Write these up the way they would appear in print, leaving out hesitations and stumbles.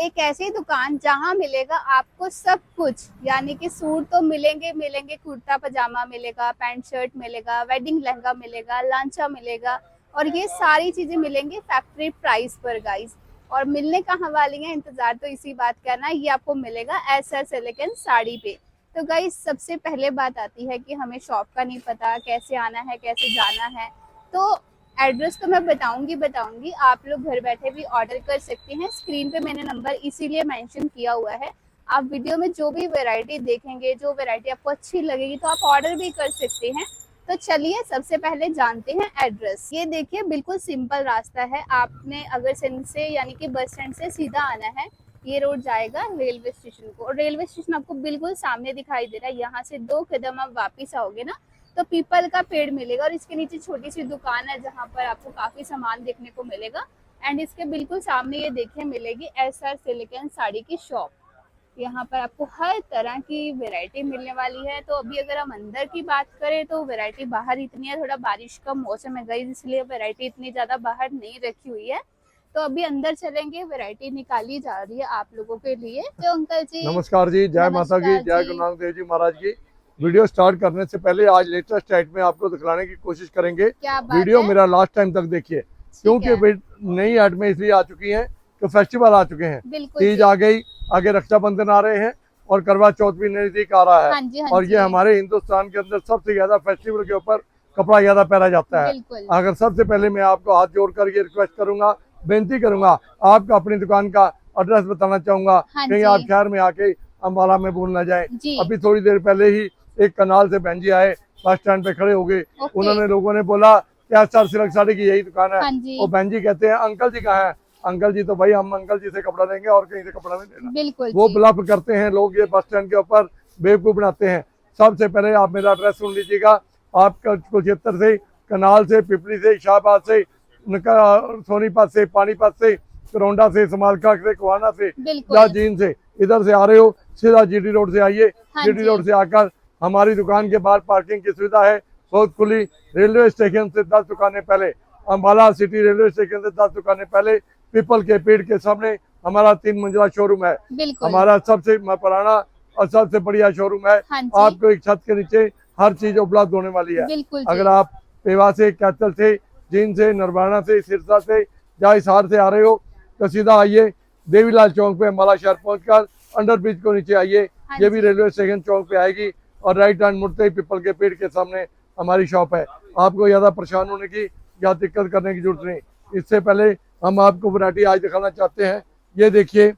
एक ऐसी दुकान जहां मिलेगा आपको सब कुछ, यानी कि सूट तो मिलेंगे मिलेंगे, कुर्ता पजामा मिलेगा, पैंट शर्ट मिलेगा, वेडिंग लहंगा मिलेगा, लांचा मिलेगा, और ये सारी चीजें मिलेंगी फैक्ट्री प्राइस पर गाइस। और मिलने कहाँ वाली है, इंतजार तो इसी बात का ना, ये आपको मिलेगा एसएस एलिगेंस साड़ी पे। तो गाइस सबसे पहले बात आती है कि हमें शॉप का नहीं पता, कैसे आना है कैसे जाना है। तो एड्रेस तो मैं बताऊंगी, आप लोग घर बैठे भी ऑर्डर कर सकते हैं। स्क्रीन पे मैंने नंबर इसीलिए मेंशन किया हुआ है। आप वीडियो में जो भी वैरायटी देखेंगे, जो वैरायटी आपको अच्छी लगेगी तो आप ऑर्डर भी कर सकते हैं। तो चलिए सबसे पहले जानते हैं एड्रेस। ये देखिए बिल्कुल सिंपल रास्ता है। आपने अगर से यानी कि बस स्टैंड से सीधा आना है, ये रोड जाएगा रेलवे स्टेशन को, और रेलवे स्टेशन आपको बिल्कुल सामने दिखाई दे रहा है। यहाँ से 2 कदम आप वापिस आओगे ना, तो पीपल का पेड़ मिलेगा, और इसके नीचे छोटी सी दुकान है जहाँ पर आपको काफी सामान देखने को मिलेगा। एंड इसके बिल्कुल सामने ये देखिए मिलेगी एसआर सिलिकन साड़ी की शॉप। यहाँ पर आपको हर तरह की वैरायटी मिलने वाली है। तो अभी अगर हम अंदर की बात करें तो वैरायटी बाहर इतनी है, थोड़ा बारिश का मौसम है गाइस, इसलिए वैरायटी इतनी ज्यादा बाहर नहीं रखी हुई है। तो अभी अंदर चलेंगे, वैरायटी निकाली जा रही है आप लोगों के लिए। तो अंकल जी नमस्कार जी, जय माता की, जय गुरु नानक देव जी महाराज की। वीडियो स्टार्ट करने से पहले आज लेटेस्ट टाइप में आपको दिखलाने की कोशिश करेंगे। वीडियो मेरा लास्ट टाइम तक देखिए, क्योंकि नई आइटमें इसलिए आ चुकी हैं कि फेस्टिवल आ चुके हैं, तीज आ गई, आगे रक्षाबंधन आ रहे हैं और करवा चौथ भी नजदीक आ रहा है। हाँ जी, और ये हमारे हिंदुस्तान के अंदर सबसे ज्यादा फेस्टिवल के ऊपर कपड़ा ज्यादा पहना जाता है। अगर सबसे पहले मैं आपको हाथ जोड़कर ये रिक्वेस्ट करूंगा, बेनती करूंगा, आपको अपनी दुकान का एड्रेस बताना चाहूंगा, कहीं आप शहर में आके अम्बाला में भूल ना जाए। अभी थोड़ी देर पहले ही एक कनाल से बहन जी आए, बस स्टैंड पे खड़े हो गए। उन्होंने, लोगों ने बोला क्या सर सिल्क साड़ी की यही दुकान है? वो बहन जी कहते हैं अंकल जी कहाँ है? अंकल जी तो भाई हम अंकल जी से कपड़ा लेंगे और कहीं से कपड़ा नहीं लेना। वो ब्लफ करते हैं लोग, ये बस स्टैंड के ऊपर बेवकूफ बनाते हैं। सबसे पहले आप मेरा एड्रेस सुन लीजिएगा। आपका कुरुक्षेत्र से, कनाल से, पिपली से, शाहबाद से, सोनीपत से, पानीपत से, करौंडा से, समालखा से, कुहाना से या जींद से इधर से आ रहे हो, सीधा जीटी रोड से आइए। जीटी रोड से आकर हमारी दुकान के बाहर पार्किंग की सुविधा है, बहुत खुली। रेलवे स्टेशन से 10 दुकानें पहले, अम्बाला सिटी रेलवे स्टेशन से 10 दुकानें पहले, पीपल के पेड़ के सामने हमारा 3 मंजिला शोरूम है। हमारा सबसे पुराना और सबसे बढ़िया शोरूम है। आपको एक छत के नीचे हर चीज उपलब्ध होने वाली है। अगर आप पेवा से, कैथल से, जींद से, नरवाना से, सिरसा से या हिसार से आ रहे हो तो सीधा आइए देवीलाल चौक पे, अम्बाला शहर पहुंचकर अंडर ब्रिज को नीचे आइए, ये भी रेलवे स्टेशन चौक पे आएगी, और राइट हैंड मुड़ते ही पीपल के पेड़ के सामने हमारी शॉप है। आपको ज्यादा परेशान होने की या दिक्कत करने की जरूरत नहीं। इससे पहले हम आपको वैरायटी आज दिखाना चाहते हैं। ये देखिए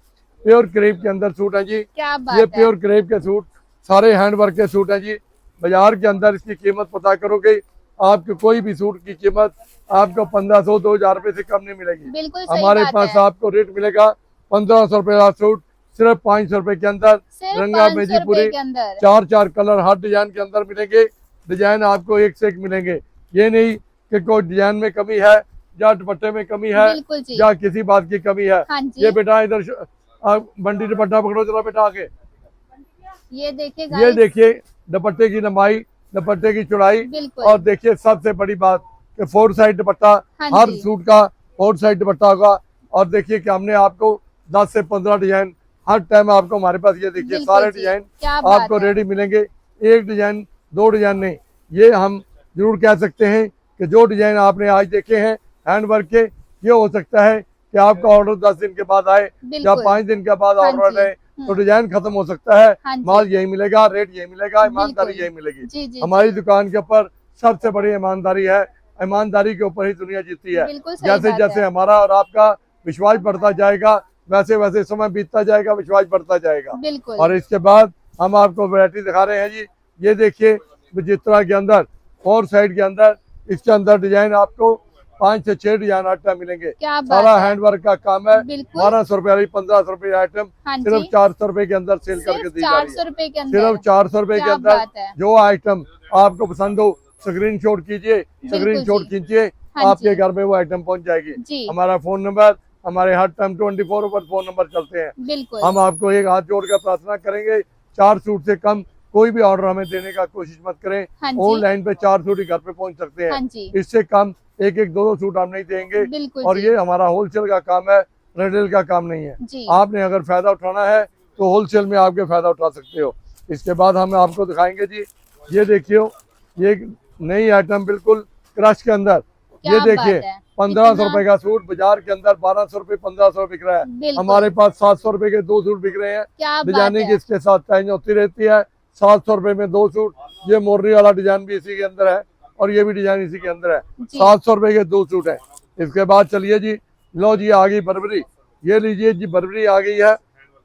प्योर क्रेप के अंदर सूट है जी, ये प्योर क्रेप के सूट, सारे हैंडवर्क के सूट हैं जी। बाजार के अंदर इसकी कीमत पता करोगे, आपको कोई भी सूट की कीमत आपको 1500-2000 रुपए से कम नहीं मिलेगी। हमारे पास आपको रेट मिलेगा 1500 रुपए का सूट सिर्फ 500 रुपए के अंदर, रंगा मेजीपुरी, 4 कलर हर डिजाइन के अंदर मिलेंगे। डिजाइन आपको एक से एक मिलेंगे। ये नहीं कि कोई डिजाइन में कमी है या दुपट्टे में कमी है या किसी बात की कमी है। ये बेटा इधर बंडी दुपट्टा पकड़ो जरा बेटा आगे। ये देखिए दुपट्टे की लंबाई, दुपट्टे की चौड़ाई, और देखिए सबसे बड़ी बात कि 4 साइड दुपट्टा, हर सूट का 4 साइड दुपट्टा होगा। और देखिए कि हमने आपको 10 से 15 डिजाइन हर टाइम आपको हमारे पास, ये देखिए सारे डिजाइन आपको रेडी मिलेंगे। एक डिजाइन 2 डिजाइन नहीं, ये हम जरूर कह सकते हैं कि जो डिजाइन आपने आज देखे हैं हैंडवर्क के, ये हो सकता है कि आपका ऑर्डर 10 दिन के बाद आए या 5 दिन के बाद ऑर्डर आए तो डिजाइन खत्म हो सकता है। माल यही मिलेगा, रेट यही मिलेगा, ईमानदारी यही मिलेगी। हमारी दुकान के ऊपर सबसे बड़ी ईमानदारी है। ईमानदारी के ऊपर ही दुनिया जीतती है। जैसे जैसे हमारा और आपका विश्वास बढ़ता जाएगा, वैसे वैसे समय बीतता जाएगा, विश्वास बढ़ता जाएगा। और इसके बाद हम आपको वैरायटी दिखा रहे हैं जी। ये देखिए विचित्रा के अंदर 4 साइड के अंदर, इसके अंदर डिजाइन आपको 5 से 6 डिजाइन आइटम मिलेंगे। सारा हैंडवर्क का काम है। 1200 रुपए वाली 1500 रुपए आइटम सिर्फ 400 रुपए के अंदर सेल करके दी जा रही है। सिर्फ 400 रुपए के अंदर जो आइटम आपको पसंद हो स्क्रीनशॉट कीजिए, स्क्रीनशॉट खींचिए, आपके घर में वो आइटम पहुंच जाएगी। हमारा फोन नंबर, हमारे हर टाइम 24 ओवर फोन नंबर चलते हैं। हम आपको एक हाथ जोड़कर प्रार्थना करेंगे, 4 सूट से कम कोई भी ऑर्डर हमें देने का कोशिश मत करें। ऑनलाइन पे 4 सूट ही घर पे पहुंच सकते हैं, इससे कम 1-1, 2-2 सूट हम नहीं देंगे। और ये हमारा होलसेल का काम है। रिटेल का काम नहीं है। जी आपने अगर फायदा उठाना है तो होलसेल में आपके फायदा उठा सकते हो। इसके बाद हम आपको दिखाएंगे जी, ये देखिए, ये एक नई आइटम बिल्कुल क्रश के अंदर, ये क्या देखिए बात है, 1500 इतना रुपए का सूट बाजार के अंदर 1200 रुपए 1500 बिक रहा है। बिल्कुल हमारे पास 700 रुपए के 2 सूट बिक रहे हैं। क्या बात डिजाइनिंग है, इसके साथ चेंज होती रहती है। 700 रुपए में 2 सूट, ये मोरनी वाला डिजाइन भी इसी के अंदर है और ये भी डिजाइन इसी के अंदर है। जी 700 रुपए के 2 सूट है। इसके बाद चलिए जी, लो जी आ गई बर्बरी, ये लीजिए जी बर्बरी आ गई है।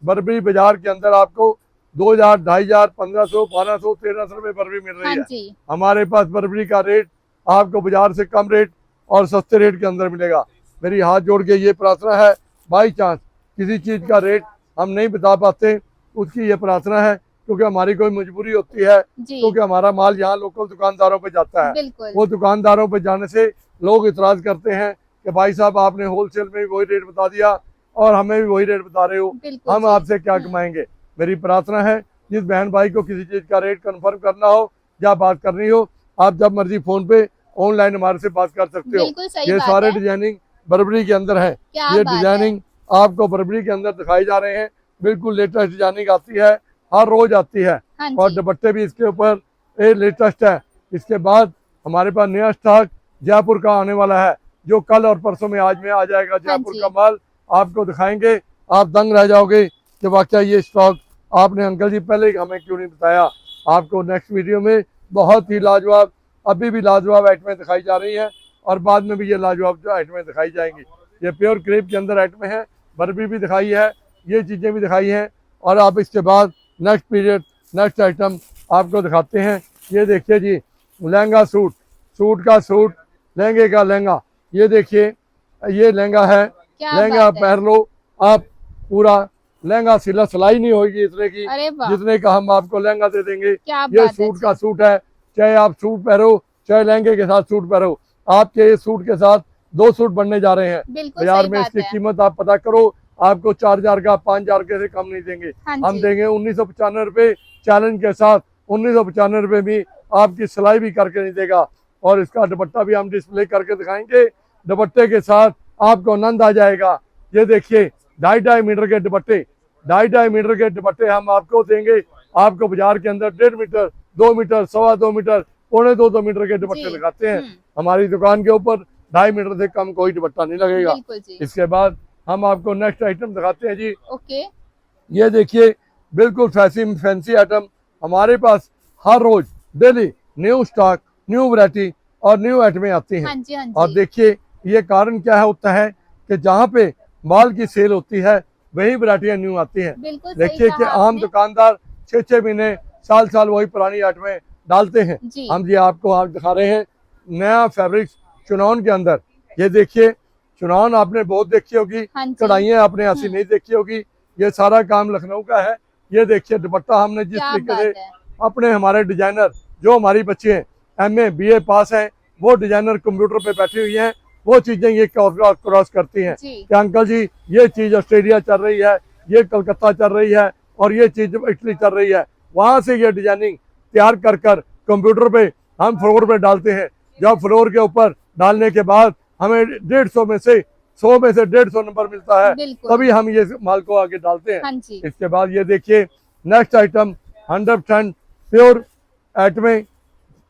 बर्बरी बाजार के अंदर आपको 2000, 2500, 1500, 1200, 1300 रुपए बर्बरी मिल रही हाँ है। जी हमारे पास बर्बरी का रेट आपको बाजार से कम रेट और सस्ते रेट के अंदर मिलेगा। मेरी हाथ जोड़ के ये प्रार्थना है, बाई चांस किसी चीज़ का रेट हम नहीं बता पाते, उसकी ये प्रार्थना है, क्योंकि हमारी कोई मजबूरी होती है, जी क्योंकि हमारा माल यहाँ लोकल दुकानदारों पे जाता है। बिल्कुल वो दुकानदारों पे जाने से लोग इतराज़ करते हैं कि भाई साहब आपने होलसेल में भी वही रेट बता दिया और हमें भी वही रेट बता रहे हो, बिल्कुल हम जी, आपसे क्या कमाएंगे। मेरी प्रार्थना है, जिस बहन भाई को किसी चीज़ का रेट कंफर्म करना हो या बात करनी हो, आप जब मर्जी फोन पे ऑनलाइन हमारे से बात कर सकते हो। बिल्कुल सही ये बात सारे है, डिजाइनिंग बर्बरी के अंदर है। क्या ये बात है, डिजाइनिंग आपको बर्बरी के अंदर दिखाई जा रहे हैं। बिल्कुल लेटेस्ट डिजाइनिंग आती है, हर रोज आती है। हाँ और जी दुपट्टे भी इसके ऊपर ये लेटेस्ट है। इसके बाद हमारे पास नया स्टॉक जयपुर का आने वाला है, जो कल और परसों में आज में आ जाएगा। जयपुर जी। का माल आपको दिखाएंगे, आप दंग रह जाओगे कि वाकई ये स्टॉक आपने अंकल जी पहले हमें क्यों नहीं बताया। आपको नेक्स्ट वीडियो में बहुत ही लाजवाब, अभी भी लाजवाब आइटमें दिखाई जा रही हैं और बाद में भी ये लाजवाब जो आइटमें दिखाई जाएंगी। ये प्योर क्रेप के अंदर आइटमें हैं, बर्बरी भी दिखाई है, ये चीज़ें भी दिखाई हैं। और आप इसके बाद नेक्स्ट पीरियड नेक्स्ट आइटम आपको दिखाते हैं। ये देखिए जी, लहंगा सूट, सूट का सूट, लहंगे का लहंगा, ये देखिए ये लहंगा है। क्या लहंगा बात है, पहन लो आप, पूरा लहंगा सिलाई नहीं होगी इतने की अरे वाह जितने का हम आपको लहंगा दे देंगे। क्या ये बात है सूट जी, का सूट है, चाहे आप सूट पहनो चाहे लहंगे के साथ सूट पहनो, आपके इस सूट के साथ 2 सूट बनने जा रहे हैं। बिल्कुल बाजार सही में बात इसकी है, कीमत आप पता करो, आपको 4000 का 5000 के से कम नहीं देंगे। हाँ हम जी देंगे 1995 रुपए चैलेंज के साथ। 1995 रुपए में आपकी सिलाई भी करके नहीं देगा। और इसका दुपट्टा भी हम डिस्प्ले करके दिखाएंगे, दुपट्टे के साथ आपको आनंद आ जाएगा। ये देखिए 2.5 मीटर के दुपट्टे, 2.5 मीटर के दुपट्टे हम आपको देंगे। आपको बाजार के अंदर 1.5 मीटर, 2 मीटर, 2.25 मीटर, 2.25 मीटर के दुपट्टे जी, लगाते हैं। हमारी दुकान के ऊपर 2.5 मीटर से कम कोई दुपट्टा नहीं लगेगा। बिल्कुल जी, इसके बाद हम आपको नेक्स्ट आइटम दिखाते हैं जी। ओके ये देखिए बिल्कुल फैंसी आइटम, हमारे पास हर रोज daily new stock, new variety और न्यू आइटमें आती हैं। हाँ जी हाँ और जी देखिए ये कारण क्या है होता है कि जहाँ पे माल की सेल होती है वही वैरायटियाँ न्यू आती हैं। बिल्कुल सही देखिए कि कहा आम आपने, दुकानदार 6-6 महीने, साल वही पुरानी आइटमें डालते हैं। जी हम ये आपको आप दिखा रहे हैं नया फैब्रिक्स चुनौन के अंदर। ये देखिए चुनौन आपने बहुत देखी होगी, हाँ जी कढ़ाइयाँ आपने ऐसी नहीं देखी होगी। ये सारा काम लखनऊ का है। ये देखिए दुपट्टा हमने जिस क्या तरीके बात से है, अपने हमारे डिजाइनर जो हमारी बच्चे हैं MA BA पास हैं, वो डिजाइनर कंप्यूटर पे बैठी हुई हैं, वो चीजें ये क्रॉस करती हैं जी कि अंकल जी ये चीज ऑस्ट्रेलिया चल रही है, ये कलकत्ता चल रही है और ये चीज इटली चल रही है। वहां से ये डिजाइनिंग तैयार कर कंप्यूटर पे हम फ्लोर पे डालते हैं। जब फ्लोर के ऊपर डालने के बाद हमें 150 में से 100 में से 150 नंबर मिलता है, बिल्कुल तभी हम ये माल को आगे डालते हैं। हाँ जी इसके बाद ये देखिए नेक्स्ट आइटम 100% प्योर आइटमें,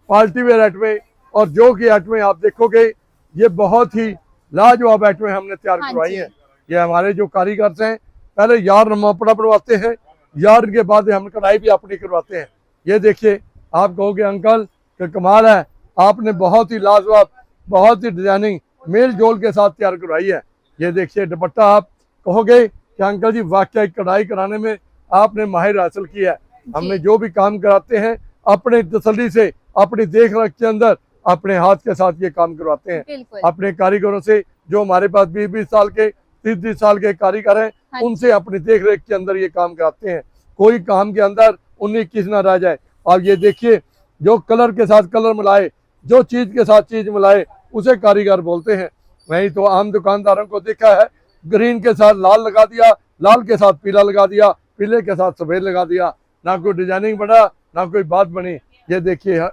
पार्टी वेयर आइटमें, और जो कि आइटमें आप देखोगे ये बहुत ही लाजवाब आइटमें हमने तैयार हाँ करवाई जी। हैं। ये हमारे जो कारीगर हैं पहले यार नमपड़ा बनवाते हैं, यार के बाद हम कढ़ाई भी अपनी करवाते हैं। ये देखिए आप कहोगे अंकल कि कमाल है, आपने बहुत ही लाजवाब, बहुत ही डिजाइनिंग मेल जोल के साथ तैयार करवाई है। ये देखिए दुपट्टा, आप कहोगे कि अंकल जी वाकई कढ़ाई कराने में आपने माहिर हासिल किया है। हमने जो भी काम कराते हैं अपने तसल्ली से, अपनी देख रेख के अंदर अपने हाथ के साथ ये काम करवाते हैं। बिल्कुल अपने कारीगरों से, जो हमारे पास 20-20 साल के 30-30 साल के कारीगर हैं, हाँ उनसे अपनी देख रेख के अंदर ये काम कराते हैं। कोई काम के अंदर 19-21 ना रह जाए। और ये देखिए जो कलर के साथ कलर मिलाए, जो चीज के साथ चीज मिलाए, उसे कारीगर बोलते हैं। नहीं तो आम दुकानदारों को देखा है ग्रीन के साथ लाल लगा दिया, लाल के साथ पीला लगा दिया, पीले के साथ सफेद लगा दिया, ना कोई डिजाइनिंग बना ना कोई बात बनी। ये देखिए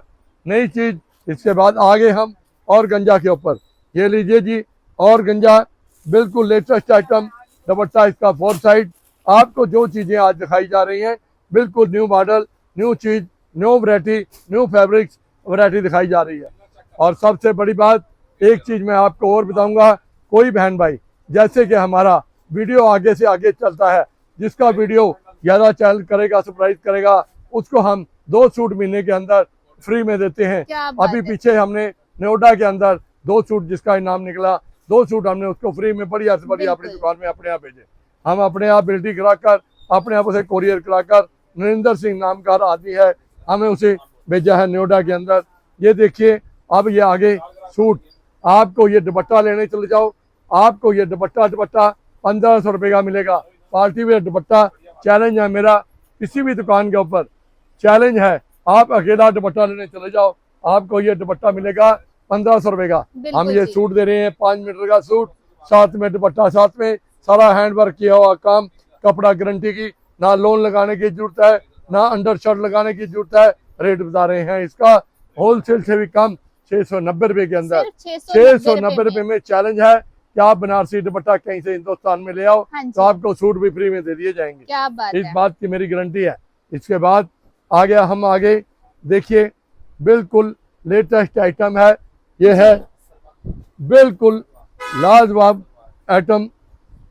नई चीज। इसके बाद आगे हम और गंजा के ऊपर, ये लीजिए जी और गंजा, बिल्कुल लेटेस्ट आइटम, दुपट्टा इसका 4 साइड। आपको जो चीजें आज दिखाई जा रही हैं बिल्कुल न्यू मॉडल, न्यू चीज, new variety, new fabrics variety दिखाई जा रही है। और सबसे बड़ी बात, एक चीज मैं आपको और बताऊंगा, कोई बहन भाई जैसे कि हमारा वीडियो आगे से आगे चलता है, जिसका वीडियो ज्यादा चैनल करेगा, सरप्राइज करेगा, उसको हम 2 सूट महीने के अंदर फ्री में देते हैं। अभी पीछे हमने नोएडा के अंदर 2 सूट जिसका इनाम निकला, 2 सूट हमने उसको फ्री में बढ़िया से बढ़िया अपनी दुकान में अपने आप भेजे। हम अपने आप बिल्टी कराकर, अपने आप उसे कोरियर कराकर, नरेंद्र सिंह नाम का आदमी है, हमें उसे भेजा है नोएडा के अंदर। ये देखिए, अब ये आगे सूट, आपको ये दुपट्टा लेने चले जाओ, आपको ये दुपट्टा 1500 रुपये का मिलेगा। पार्टी वेयर दुपट्टा, चैलेंज है मेरा, किसी भी दुकान के ऊपर चैलेंज है, आप अकेला दुपट्टा लेने चले जाओ, आपको ये दुपट्टा मिलेगा 1500 रुपये का। हम ये सूट दे रहे हैं 5 मीटर का सूट, साथ में दुपट्टा, साथ में सारा हैंड वर्क किया हुआ काम, कपड़ा गारंटी की, ना लोन लगाने की जरूरत है, ना अंडर शर्ट लगाने की जरूरत है। रेट बता रहे हैं इसका होलसेल से भी कम 690 रुपए के अंदर, 690 रुपए में चैलेंज है कि आप बनारसी दुपट्टा कहीं से हिंदुस्तान में ले आओ तो आपको सूट भी फ्री में दे दिए जाएंगे। क्या बात इस बात की मेरी गारंटी है। इसके बाद आ गया, हम आगे देखिए, बिल्कुल लेटेस्ट आइटम है, ये है बिल्कुल लाजवाब आइटम,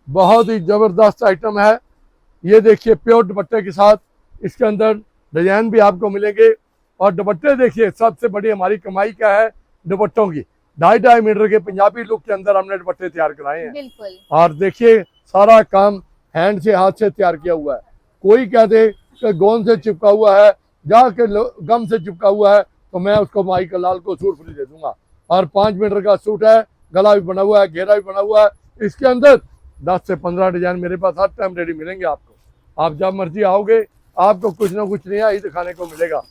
बहुत ही जबरदस्त आइटम है। ये देखिए, प्योर दुपट्टे के साथ इसके अंदर डिजाइन भी आपको मिलेंगे। और दुपट्टे देखिए, सबसे बड़ी हमारी कमाई क्या है, दुपट्टों की 2.5 मीटर के पंजाबी लुक के अंदर हमने दुपट्टे तैयार कराए हैं। बिल्कुल। और देखिए, सारा काम हैंड से, हाथ से तैयार किया हुआ है। कोई कह दे कि गोंद से चिपका हुआ है, जाके गम से चिपका हुआ है, तो मैं उसको माई का लाल को सूट फ्री दे दूंगा। और 5 मीटर का सूट है, गला भी बना हुआ है, घेरा भी बना हुआ है, इसके अंदर 10 से 15 डिजाइन मेरे पास हर टाइम रेडी मिलेंगे आपको। आप जब मर्जी आओगे, आपको कुछ ना कुछ नया ही दिखाने को मिलेगा।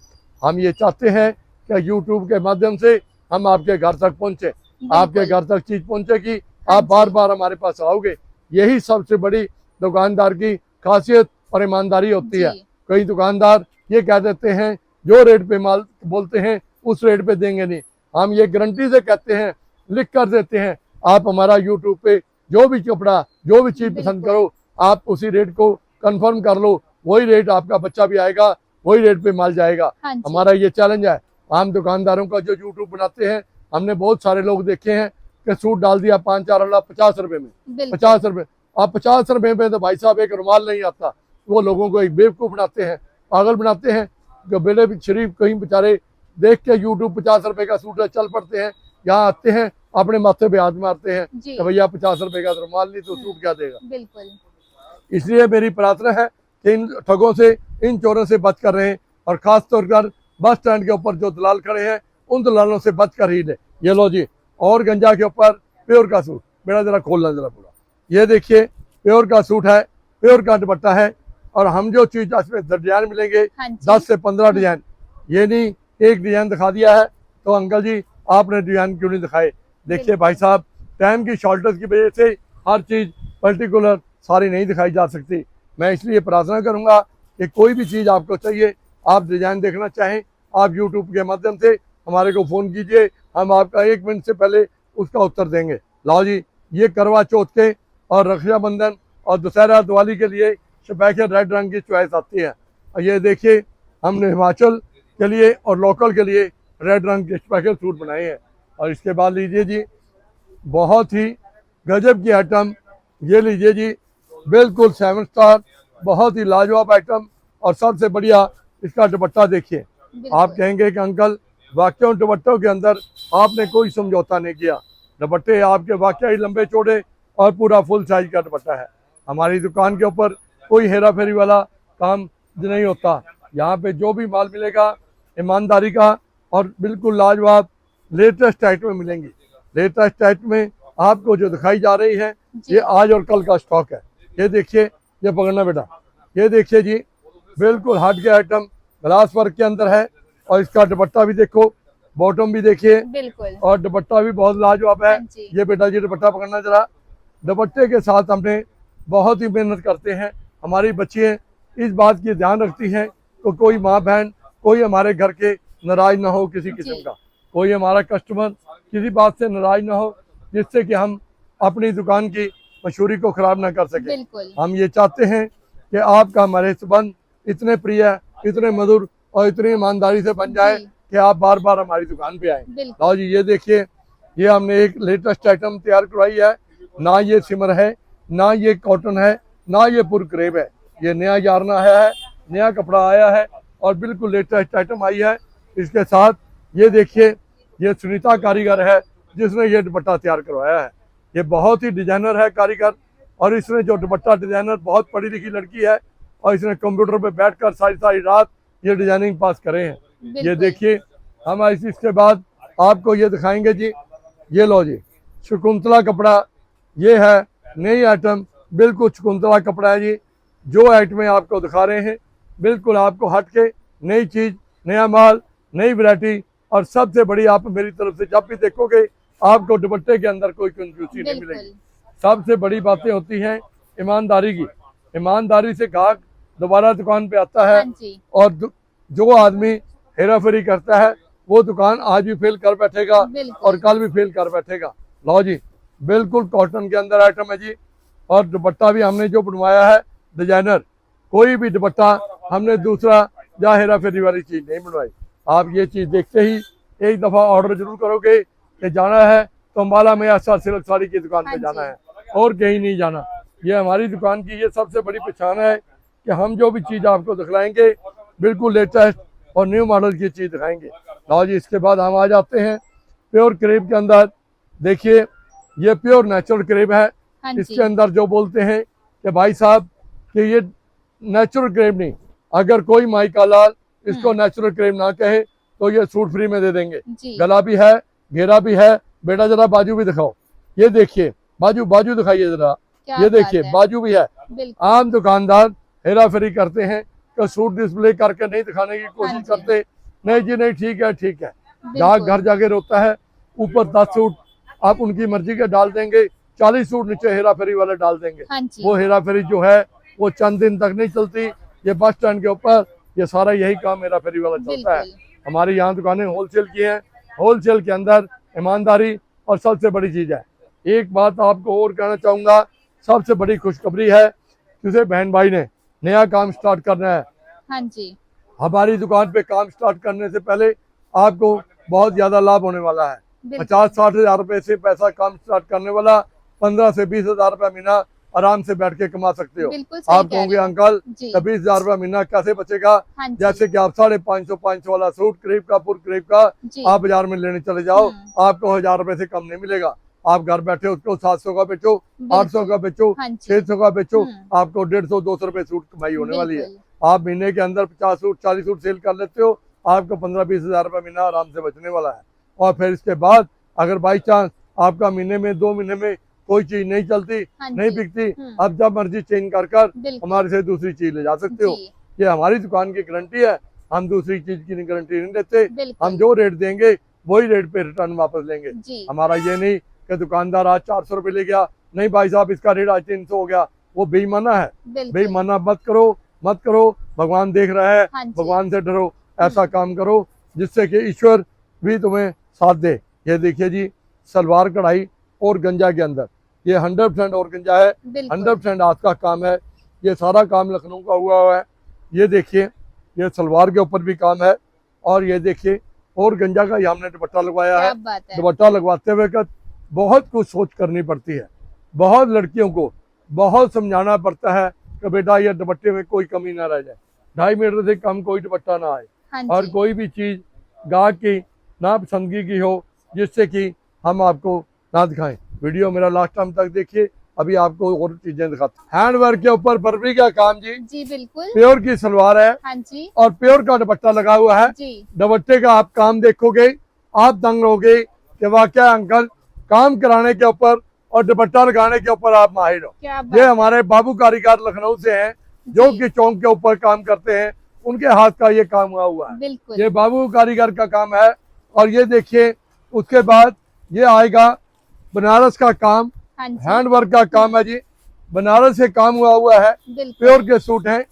हम ये चाहते हैं कि यूट्यूब के माध्यम से हम आपके घर तक पहुंचे, आपके घर तक चीज पहुंचेगी, आप बार बार हमारे पास आओगे। यही सबसे बड़ी दुकानदार की खासियत और ईमानदारी होती है। कई दुकानदार ये कह देते हैं, जो रेट पे माल बोलते हैं उस रेट पे देंगे नहीं। हम ये गारंटी से कहते हैं, लिख कर देते हैं, आप हमारा यूट्यूब पे जो भी कपड़ा, जो भी चीज पसंद करो, आप उसी रेट को कंफर्म कर लो, वही रेट आपका बच्चा भी आएगा, वही रेट पे माल जाएगा। हमारा ये चैलेंज है। आम दुकानदारों का जो यूट्यूब बनाते हैं, हमने बहुत सारे लोग देखे हैं कि सूट डाल दिया 5-4 वाला 50 रुपए में, 50 रुपए। आप 50 रुपए में तो भाई साहब एक रुमाल नहीं आता। वो लोगों को एक बेवकूफ बनाते हैं, पागल बनाते हैं। जो बेटे शरीफ कहीं बेचारे देख के यूट्यूब 50 रुपए का सूट है, चल पड़ते हैं, यहाँ आते हैं, अपने माथे पे हाथ मारते हैं कि भैया 50 रुपए का रुमाल नहीं तो सूट क्या देगा। बिल्कुल। इसलिए मेरी प्रार्थना है कि इन ठगों से, इन चोरों से बच कर रहें। और खास तौर पर बस स्टैंड के ऊपर जो दलाल खड़े हैं, उन दलालों से बच कर ही ले। ये लो जी, और गंजा के ऊपर प्योर का सूट, मेरा जरा खोलना जरा पूरा। ये देखिए, प्योर का सूट है, प्योर का दुपट्टा है। और हम जो चीज इसमें डिजाइन मिलेंगे 10 से 15 डिजाइन। ये नहीं एक डिजाइन दिखा दिया है तो अंकल जी आपने डिजाइन क्यों नहीं दिखाए। देखिए भाई साहब, टाइम की शॉर्टेज की वजह से हर चीज पर्टिकुलर सारी नहीं दिखाई जा सकती। मैं इसलिए प्रार्थना करूंगा कि कोई भी चीज आपको चाहिए, आप डिजाइन देखना चाहें, आप यूट्यूब के माध्यम से हमारे को फोन कीजिए, हम आपका 1 मिनट से पहले उसका उत्तर देंगे। लाओ जी, ये करवा चौथ के और रक्षाबंधन और दशहरा दिवाली के लिए स्पेशल रेड रंग की चॉइस आती है। और ये देखिए, हमने हिमाचल के लिए और लोकल के लिए रेड रंग के स्पेशल सूट बनाए हैं। और इसके बाद लीजिए जी, बहुत ही गजब की आइटम, ये लीजिए जी, बिल्कुल 7 स्टार, बहुत ही लाजवाब आइटम। और सबसे बढ़िया इसका दुपट्टा देखिए, आप कहेंगे कि अंकल वाकई दुपट्टों के अंदर आपने कोई समझौता नहीं किया। दुपट्टे आपके वाकई लंबे चौड़े और पूरा फुल साइज का दुपट्टा है। हमारी दुकान के ऊपर कोई हेरा फेरी वाला काम नहीं होता। यहाँ पे जो भी माल मिलेगा ईमानदारी का और बिल्कुल लाजवाब लेटेस्ट आइटम मिलेंगी। लेटेस्ट आइटम में आपको जो दिखाई जा रही है, ये आज और कल का स्टॉक है। ये देखिए, ये पकड़ना बेटा, ये देखिए जी, बिल्कुल हट के आइटम ग्लास वर्क के अंदर है। और इसका दुपट्टा भी देखो, बॉटम भी देखिए, बिल्कुल, और दुपट्टा भी बहुत लाजवाब है। ये बेटा जी दुपट्टा पकड़ना जरा। दुपट्टे के साथ हमने बहुत ही मेहनत करते हैं। हमारी बच्चियाँ इस बात की ध्यान रखती हैं तो कोई माँ बहन, कोई हमारे घर के नाराज ना हो किसी किस्म का, कोई हमारा कस्टमर किसी बात से नाराज ना हो, जिससे कि हम अपनी दुकान की मशहूरी को खराब ना कर सके। बिल्कुल हम ये चाहते हैं कि आपका हमारे संबंध इतने प्रिय, इतने मधुर और इतनी ईमानदारी से बन जाए जी। कि आप बार बार हमारी दुकान पे आए। बिल्कुल लो जी, ये देखिए, ये हमने एक लेटेस्ट आइटम तैयार करवाई है। ना ये सिमर है, ना ये कॉटन है, ना ये पुर क्रेप है, ये नया यार्ना है, नया कपड़ा आया है और बिल्कुल लेटेस्ट आइटम आई है। इसके साथ ये देखिए, ये सुनीता कारीगर है जिसने ये दुपट्टा तैयार करवाया है। ये बहुत ही डिजाइनर है कारीगर, और इसने जो दुपट्टा डिजाइनर, बहुत पढ़ी लिखी लड़की है और इसने कंप्यूटर पे बैठकर सारी सारी रात ये डिजाइनिंग पास करे हैं। ये बिल्कुल देखिए, हम इसके बाद आपको ये दिखाएंगे जी। ये लो जी, शकुंतला कपड़ा, ये है नई आइटम, बिल्कुल शकुंतला कपड़ा है जी। जो आइटमें आपको दिखा रहे हैं बिल्कुल आपको हट के नई चीज, नया माल, नई वैरायटी, और सबसे बड़ी आप मेरी तरफ से जब भी देखोगे आपको दुपट्टे के अंदर कोई कंजूसी नहीं मिलेगी। बिल्कुल सबसे बड़ी बातें होती हैं ईमानदारी की। ईमानदारी से ग्राहक दोबारा दुकान पे आता है, हाँ जी और जो आदमी हेराफेरी करता है वो दुकान आज भी फेल कर बैठेगा बिल्कुल और कल भी फेल कर बैठेगा। लो जी, बिल्कुल कॉटन के अंदर आइटम है जी, और दुपट्टा भी हमने जो बनवाया है डिजाइनर, कोई भी दुपट्टा हमने दूसरा या हेराफेरी वाली चीज नहीं बनवाई। आप ये चीज देखते ही एक दफा ऑर्डर जरूर करोगे कि जाना है तो अम्बाला में ऐसा सिल्क साड़ी की दुकान हाँ पे जाना जी। है और कहीं नहीं जाना। ये हमारी दुकान की ये सबसे बड़ी पहचान है कि हम जो भी चीज आपको दिखलाएंगे बिल्कुल लेटेस्ट और न्यू मॉडल की चीज दिखाएंगे। लो जी, इसके बाद हम आ जाते हैं प्योर क्रेप के अंदर। देखिए, ये प्योर नेचुरल क्रेप है। हाँ जी इसके अंदर जो बोलते हैं कि भाई साहब कि ये नेचुरल क्रेप नहीं, अगर कोई माई का लाल इसको नेचुरल क्रेप ना कहे तो ये सूट फ्री में दे देंगे। जी गला भी है, घेरा भी है। बेटा जरा बाजू भी दिखाओ, ये देखिए बाजू, बाजू दिखाइए जरा, क्या ये बात देखिए है। बाजू भी है। बिल्कुल आम दुकानदार हेरा फेरी करते हैं कि सूट डिस्प्ले करके नहीं दिखाने की कोशिश हाँ जी। करते। नहीं जी नहीं, ठीक है ठीक है। ग्राहक बिल्कुल घर जाके रोता है, ऊपर 10 सूट आप उनकी मर्जी के डाल देंगे, 40 सूट नीचे हेरा फेरी वाले डाल देंगे। हाँ जी वो हेरा फेरी जो है वो चंद दिन तक नहीं चलती। ये बस स्टैंड के ऊपर ये सारा यही काम हेरा फेरी वाला चलता है। बिल्कुल हमारी यहाँ दुकानें होलसेल की हैं। होलसेल के अंदर ईमानदारी और सबसे बड़ी चीज है। एक बात आपको और कहना चाहूंगा, सबसे बड़ी खुशखबरी है, किसी बहन भाई ने नया काम स्टार्ट करना है, हाँ जी हमारी दुकान पे काम स्टार्ट करने से पहले आपको बहुत ज्यादा लाभ होने वाला है। बिल्कुल 50-60 हजार रुपए से पैसा काम स्टार्ट करने वाला 15 से 20 हजार रुपया महीना आराम से बैठ के कमा सकते हो। बिल्कुल सही आप कह कहोगे रहे हो। अंकल जी 20 हजार रुपया महीना कैसे बचेगा? हाँ जी जैसे कि आप 550 वाला सूट क्रेप का, पुर क्रेप का जी आप बाजार में लेने चले जाओ, आपको 1000 रुपए से कम नहीं मिलेगा। आप घर बैठे उसको 700 का बेचो, 800 का बेचो, हाँ जी 600 का बेचो, हम्म। आपको 150-200 रुपए सूट कमाई होने वाली है। बिल्कुल आप महीने के अंदर 50 सूट 40 सूट सेल कर लेते हो, आपको 15-20 हजार रुपये महीना आराम से बचने वाला है। और फिर इसके बाद अगर बाई चांस आपका महीने में 2 महीने में कोई चीज नहीं चलती, हाँ नहीं जी बिकती, हम्म। अब जब मर्जी चेंज कर कर बिल्कुल हमारे से दूसरी चीज ले जा सकते हो। जी ये हमारी दुकान की गारंटी है, हम दूसरी चीज की गारंटी नहीं देते। हम बिल्कुल जो रेट देंगे वही रेट पे रिटर्न वापस लेंगे। जी हमारा ये नहीं कि दुकानदार आज 400 रुपये ले गया, नहीं भाई साहब इसका रेट आज 300 हो गया, वो बेईमाना है। बिल्कुल बेईमाना मत करो, मत करो। भगवान देख रहा है, हाँ जी भगवान से डरो, ऐसा काम करो जिससे कि ईश्वर भी तुम्हें साथ दे। ये देखिए जी, सलवार कढ़ाई और गंजा के अंदर ये 100% और गंजा है, बिल्कुल 100% हाथ का काम है। ये सारा काम लखनऊ का हुआ है। ये देखिए, ये सलवार के ऊपर भी काम है, और ये देखिए और गंजा का ये हमने दुपट्टा लगवाया क्या है। बात है। दुपट्टा लगवाते हुए का बहुत कुछ सोच करनी पड़ती है, बहुत लड़कियों को बहुत समझाना पड़ता है कि बेटा ये दुपट्टे में कोई कमी ना रह जाए, 2.5 मीटर से कम कोई दुपट्टा ना आए, हाँ और जी कोई भी चीज गाहक की नापसंदगी की हो जिससे कि हम आपको ना दिखाएं। वीडियो मेरा लास्ट टाइम तक देखिए, अभी आपको और चीजें दिखाते हैं। हैंडवर्क के ऊपर बर्फी का काम जी, जी बिल्कुल प्योर की सलवार है हाँ जी और प्योर का दुपट्टा लगा हुआ है। जी दुपट्टे का आप काम देखोगे आप दंग रहोगे कि वाकया अंकल काम कराने के ऊपर और दुपट्टा लगाने के ऊपर आप माहिर हो। क्या ये बात हमारे बाबू कारीगर लखनऊ से हैं जो कि चौक के ऊपर काम करते हैं, उनके हाथ का ये काम हुआ है। बिल्कुल ये बाबू कारीगर का काम है। और ये देखिए, उसके बाद ये आएगा बनारस का काम, हाँ जी हैंडवर्क का काम है जी, बनारस से काम हुआ है, बिल्कुल प्योर के सूट हैं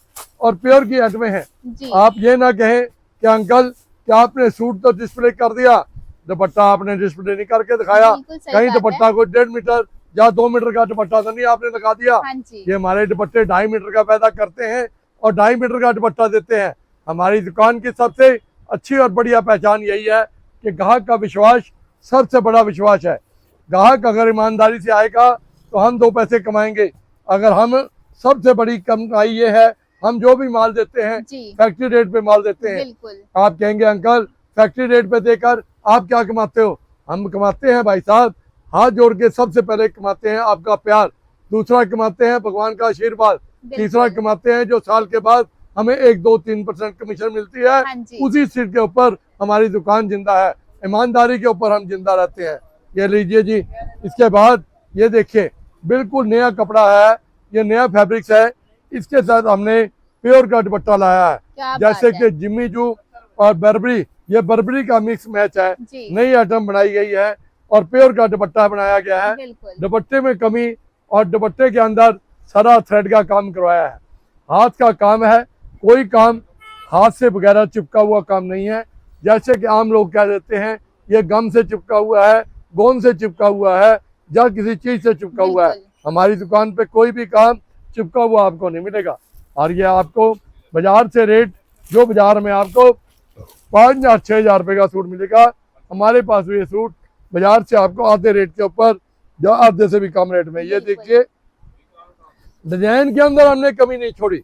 और प्योर की आइटमें हैं। जी आप ये ना कहें कि अंकल क्या आपने सूट तो डिस्प्ले कर दिया, दुपट्टा आपने डिस्प्ले नहीं करके दिखाया। बिल्कुल सही कहीं बात है। दुपट्टा को 1.5 मीटर जहाँ 2 मीटर का दुपट्टा तो नहीं आपने लगा दिया। हाँ जी, ये हमारे दुपट्टे 2.5 मीटर का पैदा करते हैं और 2.5 मीटर का दुपट्टा देते हैं। हमारी दुकान की सबसे अच्छी और बढ़िया पहचान यही है कि ग्राहक का विश्वास सबसे बड़ा विश्वास है। ग्राहक अगर ईमानदारी से आएगा तो हम 2 पैसे कमाएंगे। अगर हम सबसे बड़ी कमाई ये है, हम जो भी माल देते हैं जी, फैक्ट्री रेट पे माल देते हैं। बिल्कुल, आप कहेंगे अंकल फैक्ट्री रेट पे देकर आप क्या कमाते हो? हम कमाते हैं भाई साहब, हाथ जोड़ के सबसे पहले कमाते हैं आपका प्यार, दूसरा कमाते हैं भगवान का आशीर्वाद, तीसरा बिल्कुल, कमाते हैं जो साल के बाद हमें 1-2-3% कमीशन मिलती है। हाँ जी, उसी सीट के ऊपर हमारी दुकान जिंदा है, ईमानदारी के ऊपर हम जिंदा रहते हैं। ये लीजिए जी। इसके बाद ये देखिए बिल्कुल नया कपड़ा है, ये नया फैब्रिक्स है। इसके साथ हमने प्योर का दुपट्टा लाया है, क्या जैसे बात है, कि जिम्मी जू और बर्बरी, ये बर्बरी का मिक्स मैच है। जी, नई आइटम बनाई गई है और प्योर का दुपट्टा बनाया गया है। बिल्कुल, दुपट्टे में कमी और दुपट्टे के अंदर सारा थ्रेड का काम करवाया है। हाथ का काम है, कोई काम हाथ से वगैरह चिपका हुआ काम नहीं है। जैसे कि आम लोग कह देते हैं ये गम से चिपका हुआ है, गोंद से चिपका हुआ है या किसी चीज से चिपका हुआ है। बिल्कुल, हमारी दुकान पे कोई भी काम चिपका हुआ आपको नहीं मिलेगा। और ये आपको बाजार से रेट, जो बाजार में आपको 5,000-6,000 रुपये का सूट मिलेगा, हमारे पास ये सूट बाजार से आपको आधे रेट के ऊपर, जो आधे से भी कम रेट में। ये देखिए डिजाइन के अंदर हमने कमी नहीं छोड़ी,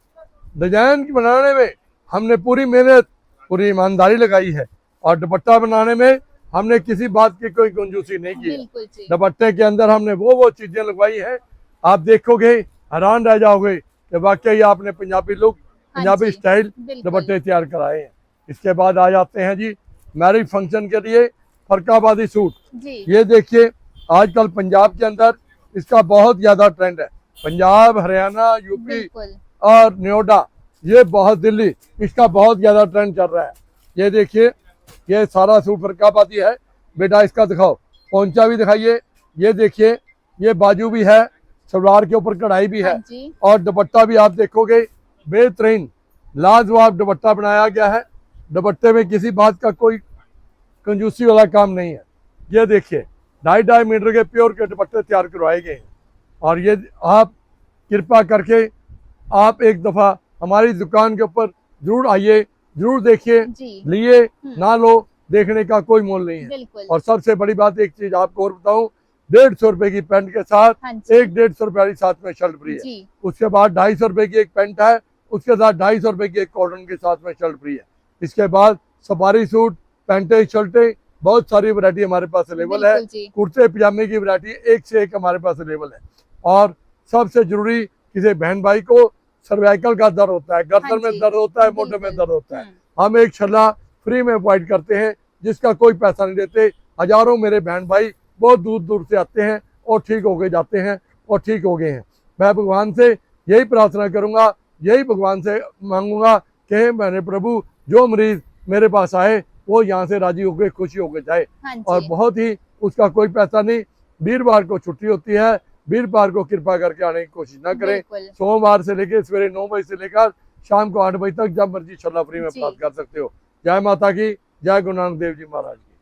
डिजाइन बनाने में हमने पूरी मेहनत, पूरी ईमानदारी लगाई है और दुपट्टा बनाने में हमने किसी बात की कोई कंजूसी नहीं की है। बिल्कुल जी, दुपट्टे के अंदर हमने वो चीजें लगवाई हैं, आप देखोगे हैरान रह जाओगे कि वाकई आपने पंजाबी लुक, हाँ पंजाबी जी, स्टाइल बिल्कुल, दुपट्टे तैयार कराए हैं। इसके बाद आ जाते हैं जी मैरिज फंक्शन के लिए फरकाबादी सूट। जी, ये देखिए आजकल पंजाब के अंदर इसका बहुत ज्यादा ट्रेंड है। पंजाब, हरियाणा, यूपी बिल्कुल, और नोएडा, ये बहुत, दिल्ली, इसका बहुत ज्यादा ट्रेंड चल रहा है। ये देखिए ये सारा सूट फरकाबादी है। बेटा इसका दिखाओ, पोंचा भी दिखाइए। ये देखिए ये बाजू भी है, सलवार के ऊपर कढ़ाई भी है हाँ जी, और दुपट्टा भी आप देखोगे बेहतरीन लाजवाब दुपट्टा बनाया गया है। दुपट्टे में किसी बात का कोई कंजूसी वाला काम नहीं है। ये देखिए 2.5 मीटर के प्योर के दुपट्टे तैयार करवाए गए हैं। और ये आप कृपा करके आप एक दफ़ा हमारी दुकान के ऊपर जरूर आइए, जरूर देखिए, जी, लिए ना लो, देखने का कोई मोल नहीं है। बिल्कुल, और सबसे बड़ी बात एक चीज आपको और बताऊं, 150 रुपए की पैंट के साथ हाँ जी, एक 150 रुपए वाली साथ में शर्ट फ्री है। जी, उसके बाद 250 रुपए की एक पैंट है, उसके साथ 250 रुपए की एक कॉटन के साथ में शर्ट फ्री है। इसके बाद सफारी सूट, पैंटें, शर्टें, बहुत सारी वैरायटी हमारे पास अवेलेबल है। बिल्कुल जी, कुर्ते पजामे की वैरायटी एक से एक हमारे पास अवेलेबल है। और सबसे जरूरी, किसी बहन भाई को सर्वाइकल का दर्द होता है, गर्दन हाँ में जी, दर्द होता है, मोटे में बिल्कुल, दर्द होता है, हम्म, हम एक छल्ला फ्री में प्रोवाइड करते हैं जिसका कोई पैसा नहीं देते। हजारों मेरे बहन भाई बहुत दूर दूर से आते हैं और ठीक होके जाते हैं और ठीक हो गए हैं। मैं भगवान से यही प्रार्थना करूंगा, यही भगवान से मांगूंगा कि मैंने प्रभु जो मरीज मेरे पास आए वो यहाँ से राजी होकर खुशी होकर जाए। हाँ और जी, बहुत ही, उसका कोई पैसा नहीं। वीरवार को छुट्टी होती है, वीरवार को कृपा करके आने की कोशिश ना करें। बिल्कुल, सोमवार से लेकर सवेरे 9 बजे से लेकर शाम को 8 बजे तक जब मर्जी छल्ला फ्री में जी। प्राप्त कर सकते हो। जय माता की, जय गुरु नानक देव जी महाराज की।